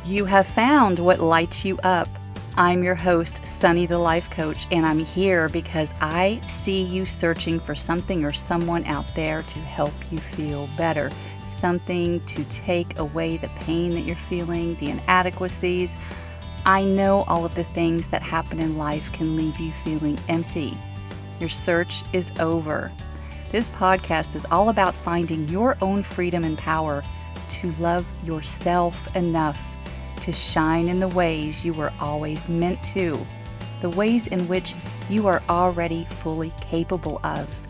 You have found what lights you up. I'm your host, Sunny the Life Coach, and I'm here because I see you searching for something or someone out there to help you feel better. Something to take away the pain that you're feeling, the inadequacies. I know all of the things that happen in life can leave you feeling empty. Your search is over. This podcast is all about finding your own freedom and power to love yourself enough to shine in the ways you were always meant to, the ways in which you are already fully capable of.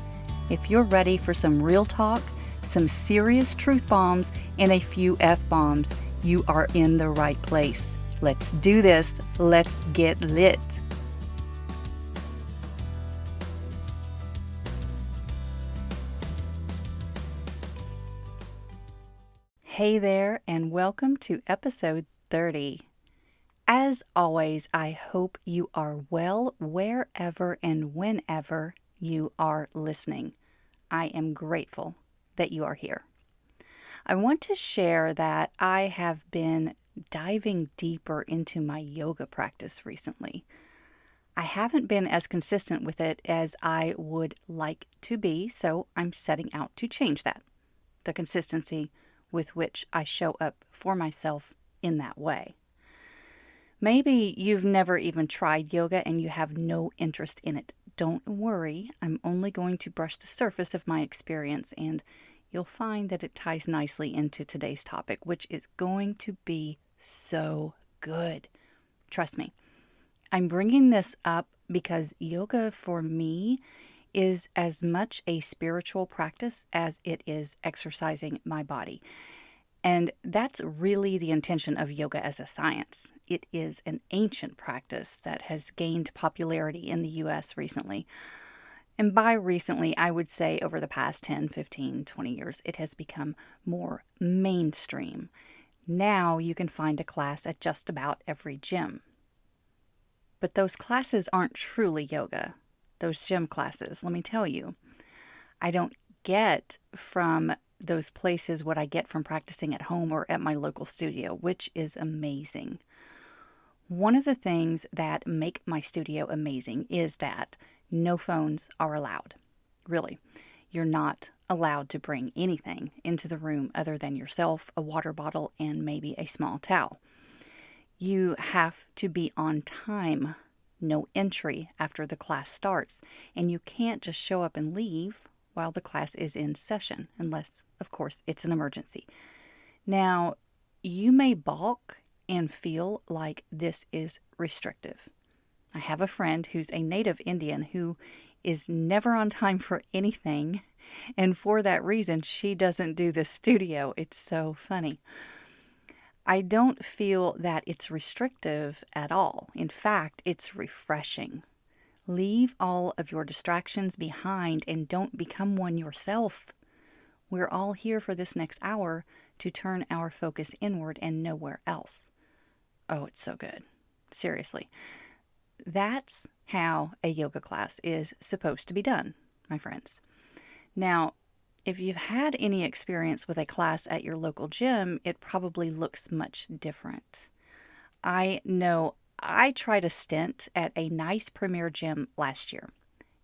If you're ready for some real talk, some serious truth bombs, and a few F-bombs, you are in the right place. Let's do this. Let's get lit. Hey there, and welcome to episode 30. As always, I hope you are well wherever and whenever you are listening. I am grateful that you are here. I want to share that I have been diving deeper into my yoga practice recently. I haven't been as consistent with it as I would like to be, so I'm setting out to change that. The consistency with which I show up for myself in that way. Maybe you've never even tried yoga and you have no interest in it. Don't worry, I'm only going to brush the surface of my experience, and you'll find that it ties nicely into today's topic, which is going to be so good. Trust me. I'm bringing this up because yoga for me is as much a spiritual practice as it is exercising my body. And that's really the intention of yoga as a science. It is an ancient practice that has gained popularity in the US recently. And by recently, I would say over the past 10, 15, 20 years, it has become more mainstream. Now you can find a class at just about every gym. But those classes aren't truly yoga. Those gym classes, let me tell you, I don't get from those places what I get from practicing at home or at my local studio, which is amazing. One of the things that make my studio amazing is that no phones are allowed. Really, you're not allowed to bring anything into the room other than yourself, a water bottle, and maybe a small towel. You have to be on time. No entry after the class starts, and you can't just show up and leave while the class is in session, unless, of course, it's an emergency. Now, you may balk and feel like this is restrictive. I have a friend who's a native Indian who is never on time for anything, and for that reason, she doesn't do the studio. It's so funny. I don't feel that it's restrictive at all. In fact, it's refreshing. Leave all of your distractions behind and don't become one yourself. We're all here for this next hour to turn our focus inward and nowhere else. Oh, it's so good. Seriously. That's how a yoga class is supposed to be done, my friends. Now, if you've had any experience with a class at your local gym, it probably looks much different. I know I tried a stint at a nice premier gym last year,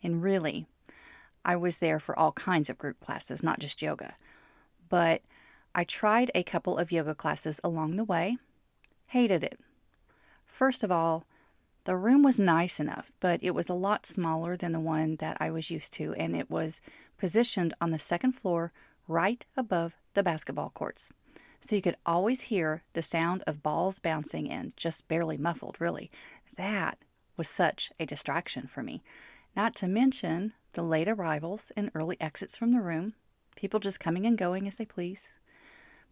and really, I was there for all kinds of group classes, not just yoga. But I tried a couple of yoga classes along the way, hated it. First of all, the room was nice enough, but it was a lot smaller than the one that I was used to, and it was positioned on the second floor right above the basketball courts. So you could always hear the sound of balls bouncing and just barely muffled, really. That was such a distraction for me. Not to mention the late arrivals and early exits from the room, people just coming and going as they please,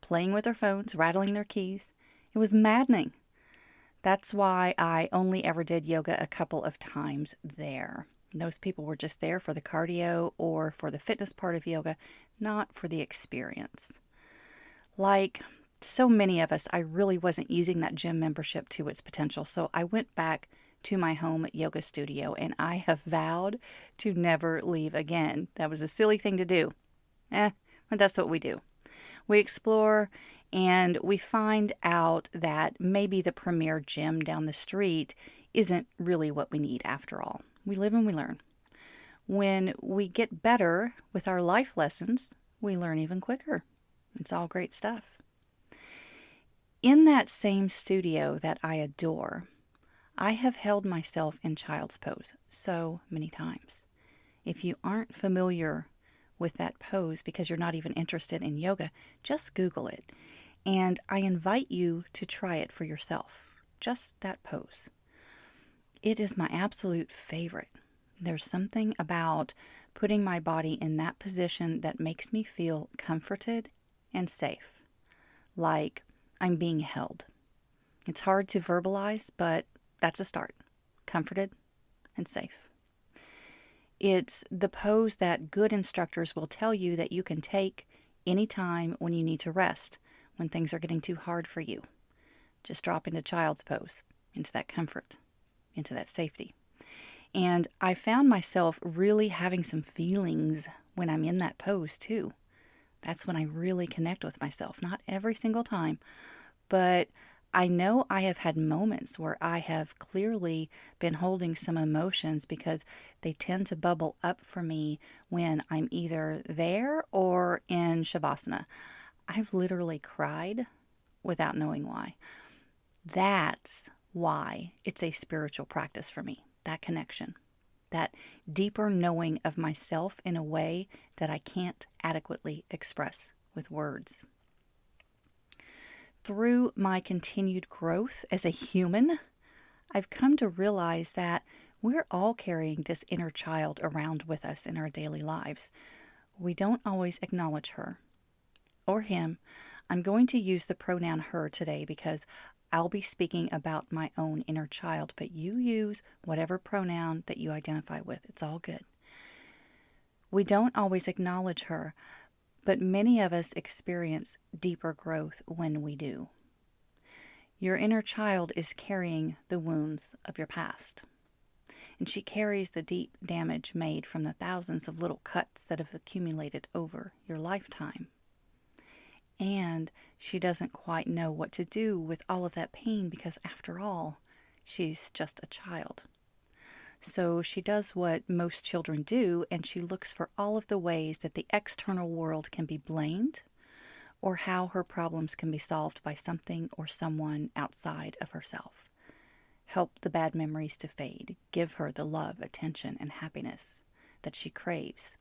playing with their phones, rattling their keys. It was maddening. That's why I only ever did yoga a couple of times there. Those people were just there for the cardio or for the fitness part of yoga, not for the experience. Like so many of us, I really wasn't using that gym membership to its potential, so I went back to my home yoga studio, and I have vowed to never leave again. That was a silly thing to do. But that's what we do. We explore And we find out that maybe the premier gym down the street isn't really what we need after all. We live and we learn. When we get better with our life lessons, we learn even quicker. It's all great stuff. In that same studio that I adore, I have held myself in child's pose so many times. If you aren't familiar with that pose because you're not even interested in yoga, just Google it. And I invite you to try it for yourself. Just that pose. It is my absolute favorite. There's something about putting my body in that position that makes me feel comforted and safe, like I'm being held. It's hard to verbalize, but that's a start. Comforted and safe. It's the pose that good instructors will tell you that you can take anytime when you need to rest, when things are getting too hard for you. Just drop into child's pose, into that comfort, into that safety. And I found myself really having some feelings when I'm in that pose too. That's when I really connect with myself. Not every single time, but I know I have had moments where I have clearly been holding some emotions because they tend to bubble up for me when I'm either there or in Shavasana. I've literally cried without knowing why. That's why it's a spiritual practice for me, that connection, that deeper knowing of myself in a way that I can't adequately express with words. Through my continued growth as a human, I've come to realize that we're all carrying this inner child around with us in our daily lives. We don't always acknowledge her or him. I'm going to use the pronoun her today because I'll be speaking about my own inner child, but you use whatever pronoun that you identify with. It's all good. We don't always acknowledge her, but many of us experience deeper growth when we do. Your inner child is carrying the wounds of your past, and she carries the deep damage made from the thousands of little cuts that have accumulated over your lifetime. And she doesn't quite know what to do with all of that pain because, after all, she's just a child. So she does what most children do, and she looks for all of the ways that the external world can be blamed or how her problems can be solved by something or someone outside of herself. Help the bad memories to fade. Give her the love, attention, and happiness that she craves.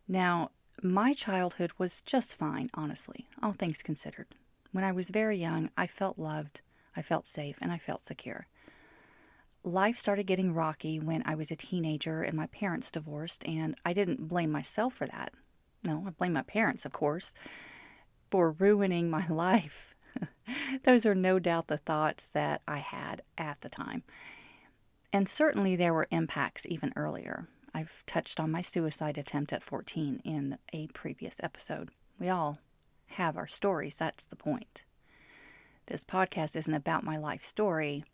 Now, my childhood was just fine, honestly, all things considered. When I was very young, I felt loved, I felt safe, and I felt secure. Life started getting rocky when I was a teenager and my parents divorced, and I didn't blame myself for that. No, I blame my parents, of course, for ruining my life. Those are no doubt the thoughts that I had at the time. And certainly there were impacts even earlier. I've touched on my suicide attempt at 14 in a previous episode. We all have our stories, that's the point. This podcast isn't about my life story,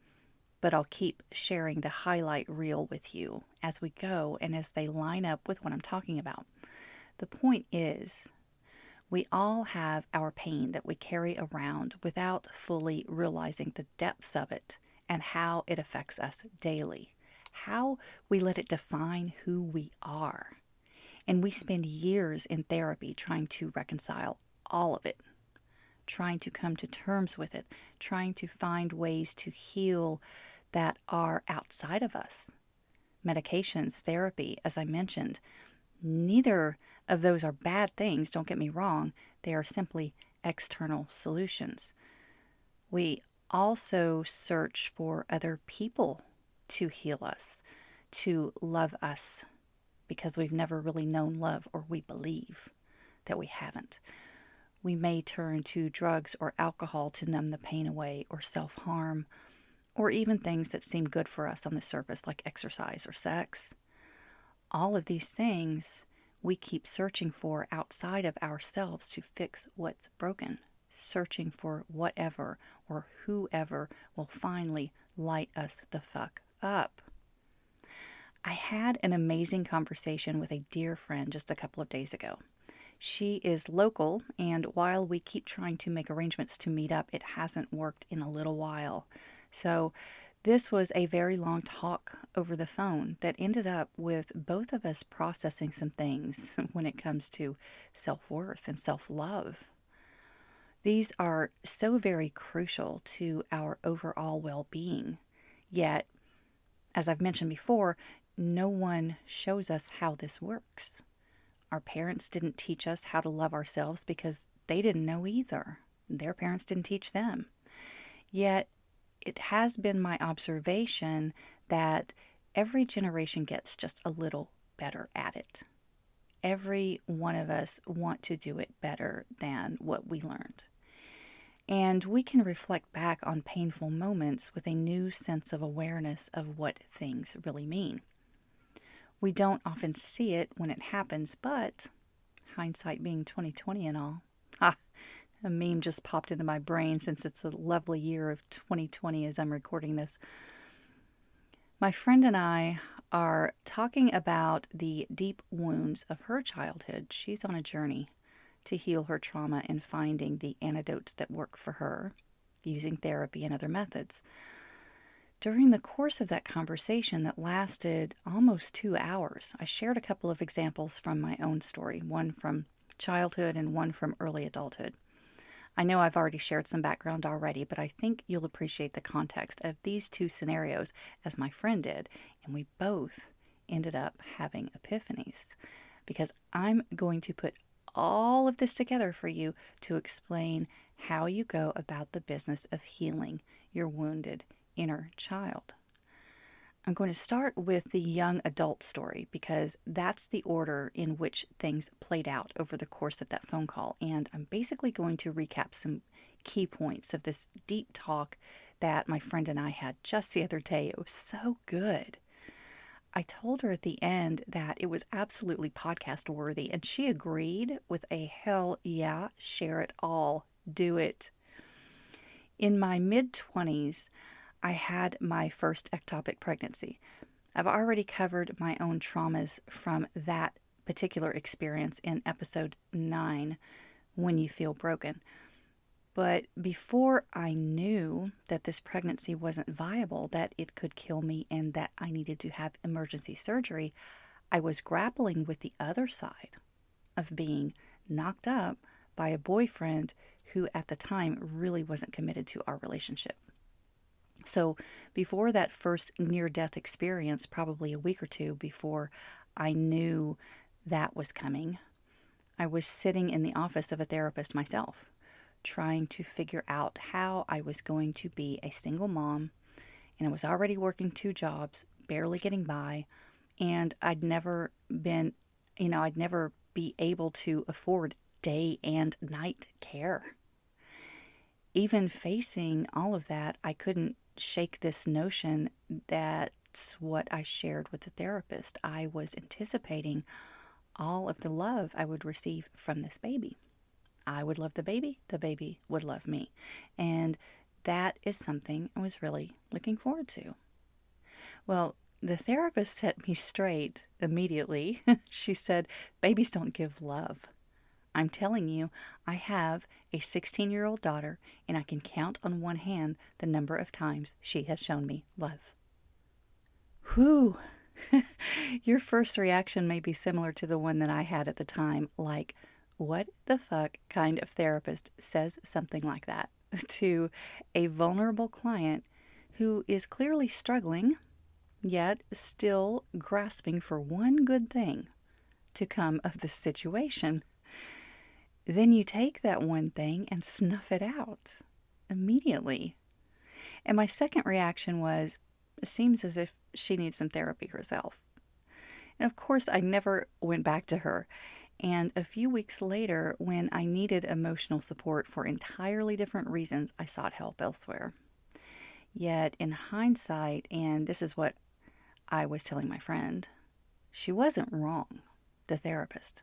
but I'll keep sharing the highlight reel with you as we go and as they line up with what I'm talking about. The point is, we all have our pain that we carry around without fully realizing the depths of it and how it affects us daily, how we let it define who we are. And we spend years in therapy trying to reconcile all of it, trying to come to terms with it, trying to find ways to heal that are outside of us. Medications, therapy, as I mentioned, neither of those are bad things, don't get me wrong. They are simply external solutions. We also search for other people to heal us, to love us, because we've never really known love, or we believe that we haven't. We may turn to drugs or alcohol to numb the pain away, or self-harm, or even things that seem good for us on the surface, like exercise or sex. All of these things we keep searching for outside of ourselves to fix what's broken, searching for whatever or whoever will finally light us the fuck up. I had an amazing conversation with a dear friend just a couple of days ago. She is local, and while we keep trying to make arrangements to meet up, it hasn't worked in a little while. So, this was a very long talk over the phone that ended up with both of us processing some things when it comes to self worth and self love. These are so very crucial to our overall well being. Yet, as I've mentioned before, no one shows us how this works. Our parents didn't teach us how to love ourselves because they didn't know either. Their parents didn't teach them. Yet, it has been my observation that every generation gets just a little better at it. Every one of us want to do it better than what we learned. And we can reflect back on painful moments with a new sense of awareness of what things really mean. We don't often see it when it happens, but hindsight being 2020 and all. Ah, a meme just popped into my brain since it's the lovely year of 2020 as I'm recording this. My friend and I are talking about the deep wounds of her childhood. She's on a journey to heal her trauma and finding the antidotes that work for her, using therapy and other methods. During the course of that conversation that lasted almost 2 hours, I shared a couple of examples from my own story, one from childhood and one from early adulthood. I know I've already shared some background already, but I think you'll appreciate the context of these two scenarios as my friend did, and we both ended up having epiphanies because I'm going to put all of this together for you to explain how you go about the business of healing your wounded inner child. I'm going to start with the young adult story because that's the order in which things played out over the course of that phone call. And I'm basically going to recap some key points of this deep talk that my friend and I had just the other day. It was so good. I told her at the end that it was absolutely podcast worthy, and she agreed with a hell yeah, share it all, do it. In my mid 20s, I had my first ectopic pregnancy. I've already covered my own traumas from that particular experience in episode 9, When You Feel Broken. But before I knew that this pregnancy wasn't viable, that it could kill me, and that I needed to have emergency surgery, I was grappling with the other side of being knocked up by a boyfriend who at the time really wasn't committed to our relationship. So before that first near-death experience, probably a week or two before I knew that was coming, I was sitting in the office of a therapist myself, trying to figure out how I was going to be a single mom, and I was already working 2 jobs, barely getting by, and I'd never be able to afford day and night care. Even facing all of that, I couldn't shake this notion that's what I shared with the therapist. I was anticipating all of the love I would receive from this baby. I would love the baby would love me. And that is something I was really looking forward to. Well, the therapist set me straight immediately. She said, babies don't give love. I'm telling you, I have a 16-year-old daughter, and I can count on one hand the number of times she has shown me love. Whew. Your first reaction may be similar to the one that I had at the time, like, what the fuck kind of therapist says something like that to a vulnerable client who is clearly struggling, yet still grasping for one good thing to come of this situation? Then you take that one thing and snuff it out immediately. And my second reaction was, it seems as if she needs some therapy herself. And of course, I never went back to her. And a few weeks later, when I needed emotional support for entirely different reasons, I sought help elsewhere. Yet, in hindsight, and this is what I was telling my friend, she wasn't wrong, the therapist.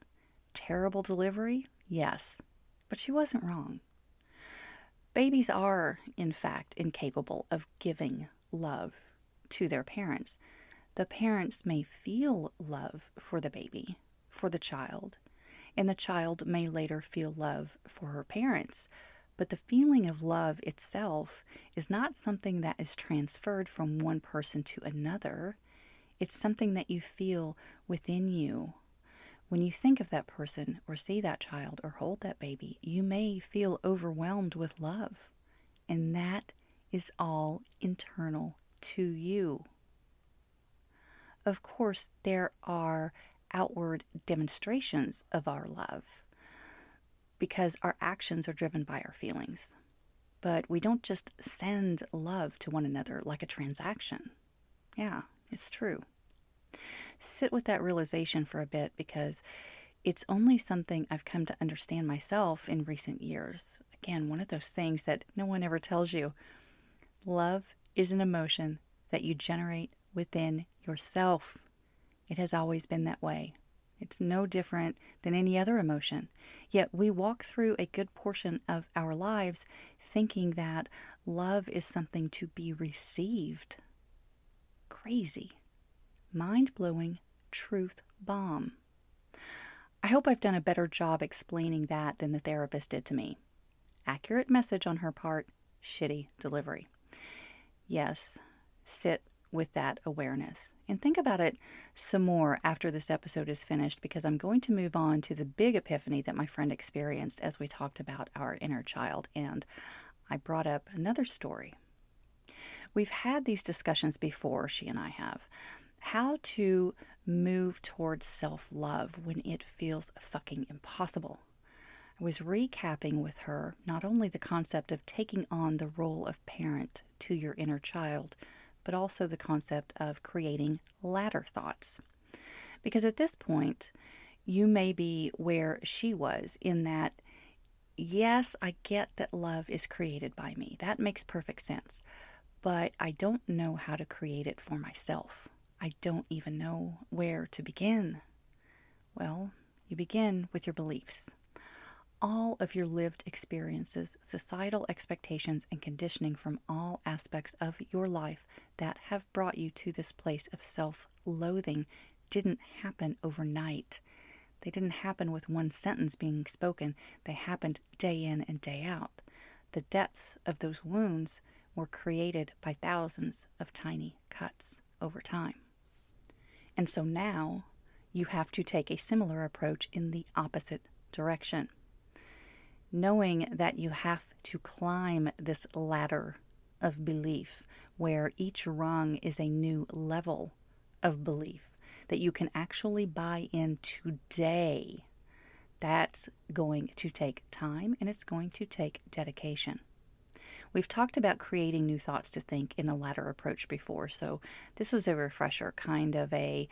Terrible delivery? Yes, but she wasn't wrong. Babies are, in fact, incapable of giving love to their parents. The parents may feel love for the baby, for the child, and the child may later feel love for her parents. But the feeling of love itself is not something that is transferred from one person to another. It's something that you feel within you. When you think of that person or see that child or hold that baby, you may feel overwhelmed with love. And that is all internal to you. Of course, there are outward demonstrations of our love because our actions are driven by our feelings. But we don't just send love to one another like a transaction. Yeah, it's true. Sit with that realization for a bit because it's only something I've come to understand myself in recent years. Again, one of those things that no one ever tells you. Love is an emotion that you generate within yourself. It has always been that way. It's no different than any other emotion. Yet we walk through a good portion of our lives thinking that love is something to be received. Crazy. Mind-blowing truth bomb. I hope I've done a better job explaining that than the therapist did to me. Accurate message on her part, shitty delivery. Yes, sit with that awareness and think about it some more after this episode is finished because I'm going to move on to the big epiphany that my friend experienced as we talked about our inner child, and I brought up another story. We've had these discussions before, she and I have, how to move towards self-love when it feels fucking impossible. I was recapping with her not only the concept of taking on the role of parent to your inner child, but also the concept of creating ladder thoughts. Because at this point, you may be where she was in that, yes, I get that love is created by me. That makes perfect sense. But I don't know how to create it for myself. I don't even know where to begin. Well, you begin with your beliefs. All of your lived experiences, societal expectations, and conditioning from all aspects of your life that have brought you to this place of self-loathing didn't happen overnight. They didn't happen with one sentence being spoken. They happened day in and day out. The depths of those wounds were created by thousands of tiny cuts over time. And so now you have to take a similar approach in the opposite direction. Knowing that you have to climb this ladder of belief where each rung is a new level of belief that you can actually buy in today. That's going to take time and it's going to take dedication. We've talked about creating new thoughts to think in a ladder approach before, so this was a refresher, kind of a,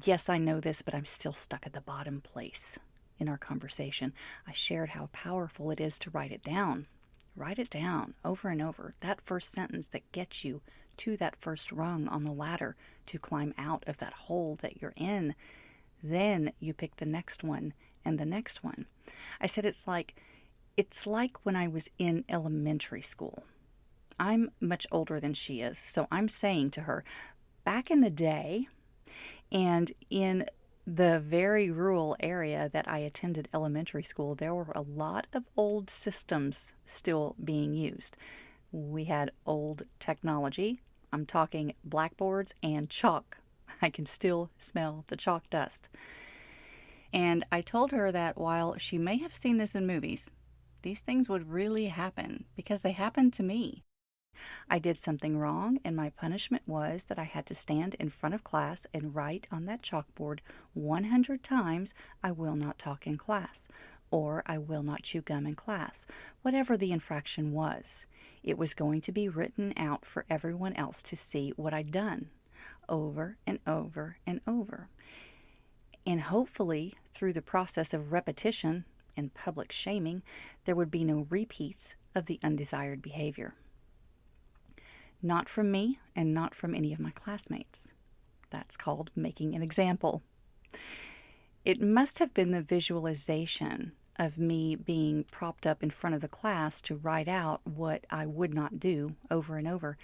yes, I know this, but I'm still stuck at the bottom place. In our conversation, I shared how powerful it is to write it down. Write it down over and over. That first sentence that gets you to that first rung on the ladder to climb out of that hole that you're in. Then you pick the next one and the next one. I said it's like when I was in elementary school. I'm much older than she is, so I'm saying to her, back in the day and in the very rural area that I attended elementary school, there were a lot of old systems still being used. We had old technology. I'm talking blackboards and chalk. I can still smell the chalk dust. And I told her that while she may have seen this in movies, these things would really happen because they happened to me. I did something wrong, and my punishment was that I had to stand in front of class and write on that chalkboard 100 times, "I will not talk in class," or "I will not chew gum in class." Whatever the infraction was, it was going to be written out for everyone else to see what I'd done, over and over and over. And hopefully, through the process of repetition and public shaming, there would be no repeats of the undesired behavior. Not from me and not from any of my classmates. That's called making an example. It must have been the visualization of me being propped up in front of the class to write out what I would not do over and over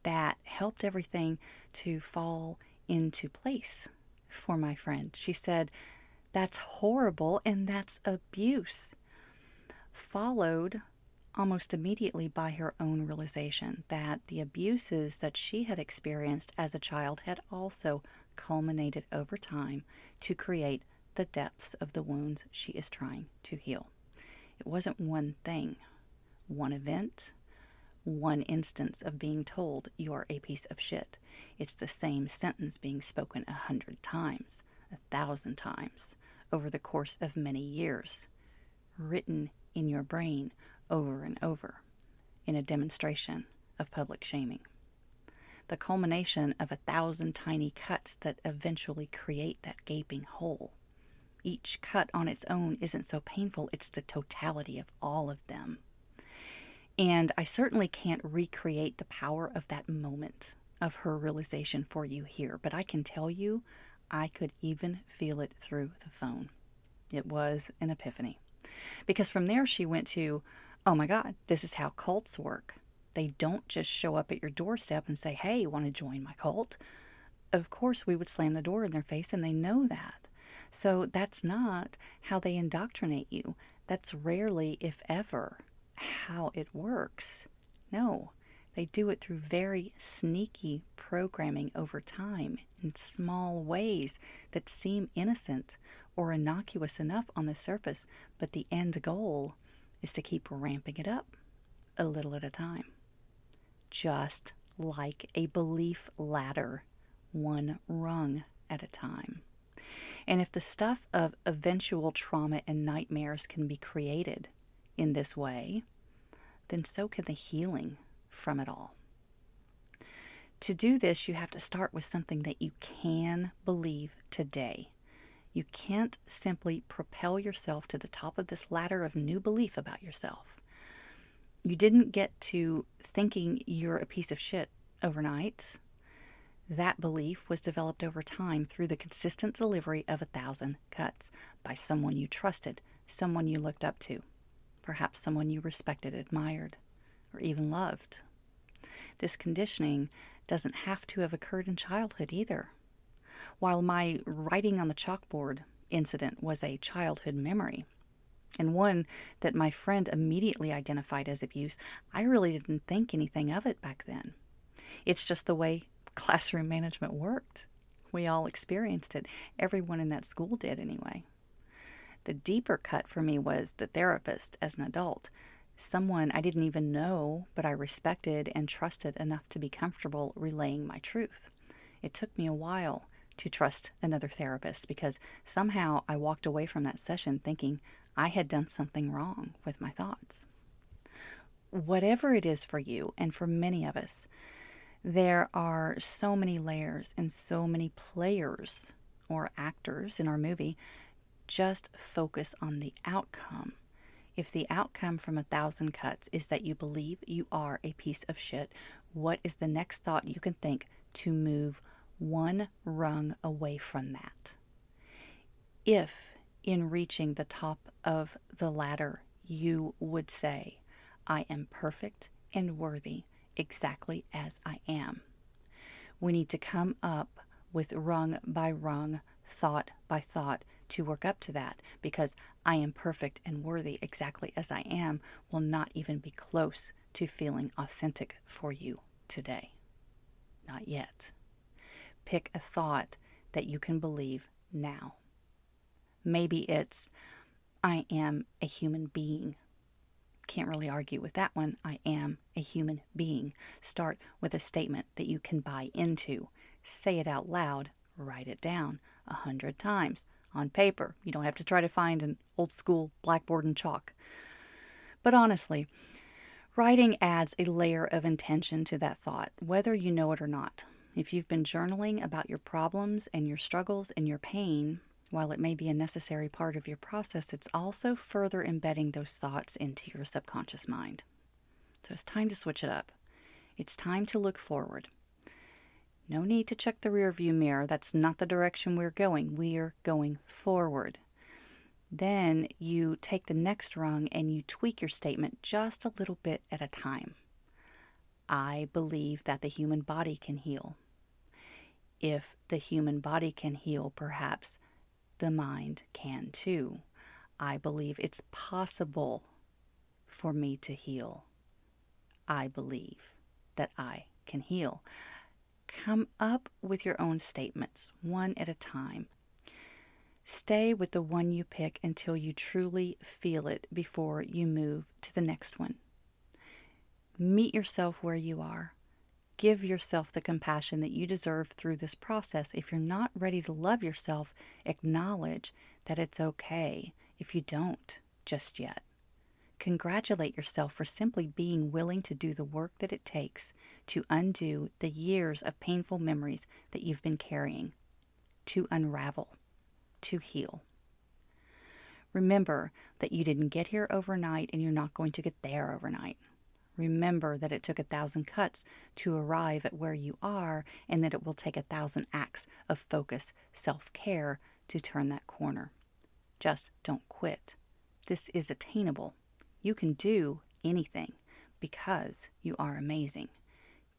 that helped everything to fall into place for my friend. She said, That's horrible, and that's abuse. Followed almost immediately by her own realization that the abuses that she had experienced as a child had also culminated over time to create the depths of the wounds she is trying to heal. It wasn't one thing, one event, one instance of being told you're a piece of shit. It's the same sentence being spoken 100 times, 1,000 times, over the course of many years, written in your brain over and over in a demonstration of public shaming. The culmination of 1,000 tiny cuts that eventually create that gaping hole. Each cut on its own isn't so painful, it's the totality of all of them. And I certainly can't recreate the power of that moment of her realization for you here, but I can tell you I could even feel it through the phone. It was an epiphany. Because from there she went to, oh my God, this is how cults work. They don't just show up at your doorstep and say, hey, you want to join my cult? Of course, we would slam the door in their face, and they know that. So that's not how they indoctrinate you. That's rarely, if ever, how it works. No, they do it through very sneaky programming over time in small ways that seem innocent or innocuous enough on the surface, but the end goal is to keep ramping it up a little at a time. Just like a belief ladder, one rung at a time. And if the stuff of eventual trauma and nightmares can be created in this way, then so can the healing from it all. To do this, you have to start with something that you can believe today. You can't simply propel yourself to the top of this ladder of new belief about yourself. You didn't get to thinking you're a piece of shit overnight. That belief was developed over time through the consistent delivery of 1,000 cuts by someone you trusted, someone you looked up to, perhaps someone you respected, admired, or even loved. This conditioning doesn't have to have occurred in childhood either. While my writing on the chalkboard incident was a childhood memory, and one that my friend immediately identified as abuse, I really didn't think anything of it back then. It's just the way classroom management worked. We all experienced it. Everyone in that school did anyway. The deeper cut for me was the therapist as an adult. Someone I didn't even know, but I respected and trusted enough to be comfortable relaying my truth. It took me a while to trust another therapist because somehow I walked away from that session thinking I had done something wrong with my thoughts. Whatever it is for you, and for many of us, there are so many layers and so many players or actors in our movie. Just focus on the outcome. If the outcome from 1,000 cuts is that you believe you are a piece of shit, what is the next thought you can think to move one rung away from that? If in reaching the top of the ladder you would say, I am perfect and worthy exactly as I am. We need to come up with rung by rung, thought by thought to work up to that, because I am perfect and worthy exactly as I am will not even be close to feeling authentic for you today. Not yet. Pick a thought that you can believe now. Maybe it's, I am a human being. Can't really argue with that one. I am a human being. Start with a statement that you can buy into. Say it out loud. Write it down 100 times on paper. You don't have to try to find an old school blackboard and chalk. But honestly, writing adds a layer of intention to that thought, whether you know it or not. If you've been journaling about your problems and your struggles and your pain, while it may be a necessary part of your process, it's also further embedding those thoughts into your subconscious mind. So it's time to switch it up. It's time to look forward. No need to check the rearview mirror. That's not the direction we're going. We're going forward. Then you take the next rung and you tweak your statement just a little bit at a time. I believe that the human body can heal. If the human body can heal, perhaps the mind can too. I believe it's possible for me to heal. I believe that I can heal. Come up with your own statements, one at a time. Stay with the one you pick until you truly feel it before you move to the next one. Meet yourself where you are. Give yourself the compassion that you deserve through this process. If you're not ready to love yourself, acknowledge that it's okay if you don't just yet. Congratulate yourself for simply being willing to do the work that it takes to undo the years of painful memories that you've been carrying, to unravel, to heal. Remember that you didn't get here overnight and you're not going to get there overnight. Remember that it took 1,000 cuts to arrive at where you are, and that it will take 1,000 acts of focus, self-care to turn that corner. Just don't quit. This is attainable. You can do anything because you are amazing.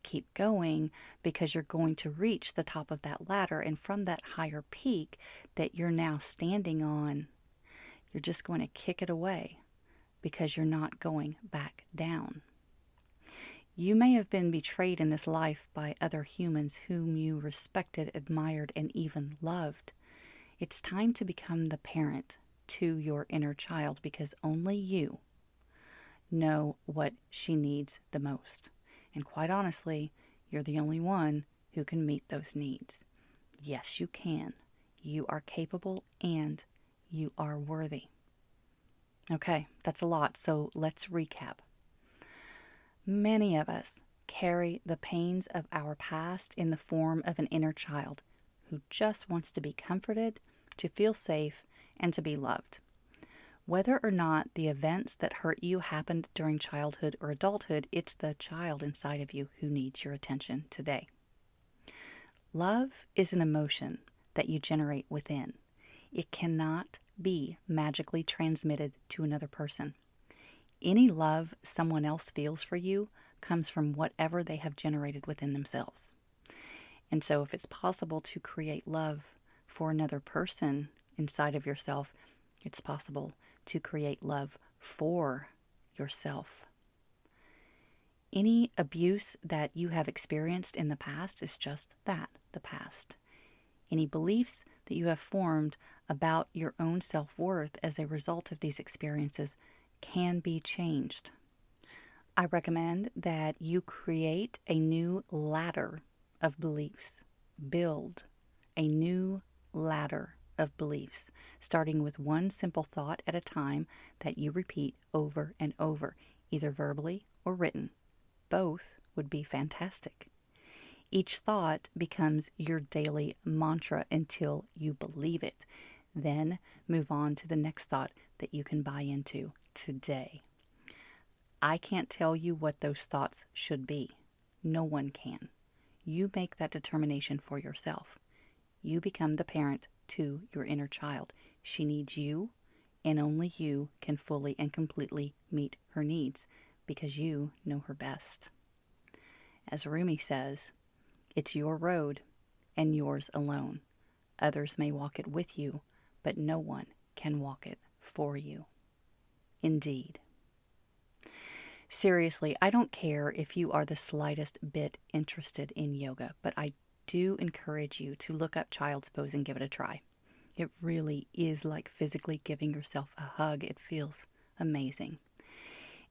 Keep going because you're going to reach the top of that ladder, and from that higher peak that you're now standing on, you're just going to kick it away because you're not going back down. You may have been betrayed in this life by other humans whom you respected, admired, and even loved. It's time to become the parent to your inner child because only you know what she needs the most. And quite honestly, you're the only one who can meet those needs. Yes, you can. You are capable and you are worthy. Okay, that's a lot, so let's recap. Many of us carry the pains of our past in the form of an inner child who just wants to be comforted, to feel safe, and to be loved. Whether or not the events that hurt you happened during childhood or adulthood, it's the child inside of you who needs your attention today. Love is an emotion that you generate within. It cannot be magically transmitted to another person. Any love someone else feels for you comes from whatever they have generated within themselves. And so if it's possible to create love for another person inside of yourself, it's possible to create love for yourself. Any abuse that you have experienced in the past is just that, the past. Any beliefs that you have formed about your own self-worth as a result of these experiences can be changed. I recommend that you create a new ladder of beliefs. Build a new ladder of beliefs, starting with one simple thought at a time that you repeat over and over, either verbally or written. Both would be fantastic. Each thought becomes your daily mantra until you believe it. Then move on to the next thought that you can buy into today. I can't tell you what those thoughts should be. No one can. You make that determination for yourself. You become the parent to your inner child. She needs you, and only you can fully and completely meet her needs because you know her best. As Rumi says, it's your road and yours alone. Others may walk it with you, but no one can walk it for you. Indeed. Seriously, I don't care if you are the slightest bit interested in yoga, but I do encourage you to look up child's pose and give it a try. It really is like physically giving yourself a hug. It feels amazing.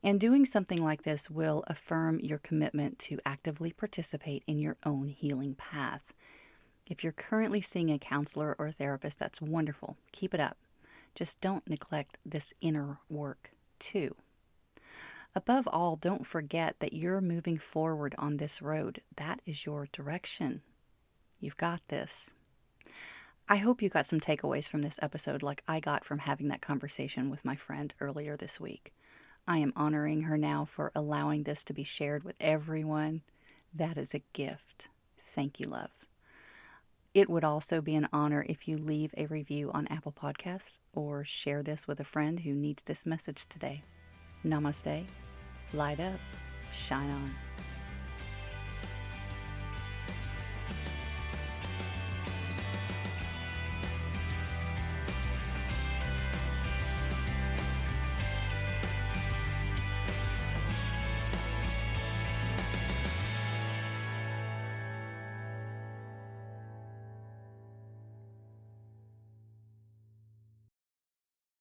And doing something like this will affirm your commitment to actively participate in your own healing path. If you're currently seeing a counselor or a therapist, that's wonderful. Keep it up. Just don't neglect this inner work too. Above all, don't forget that you're moving forward on this road. That is your direction. You've got this. I hope you got some takeaways from this episode like I got from having that conversation with my friend earlier this week. I am honoring her now for allowing this to be shared with everyone. That is a gift. Thank you, love. It would also be an honor if you leave a review on Apple Podcasts or share this with a friend who needs this message today. Namaste. Light up. Shine on.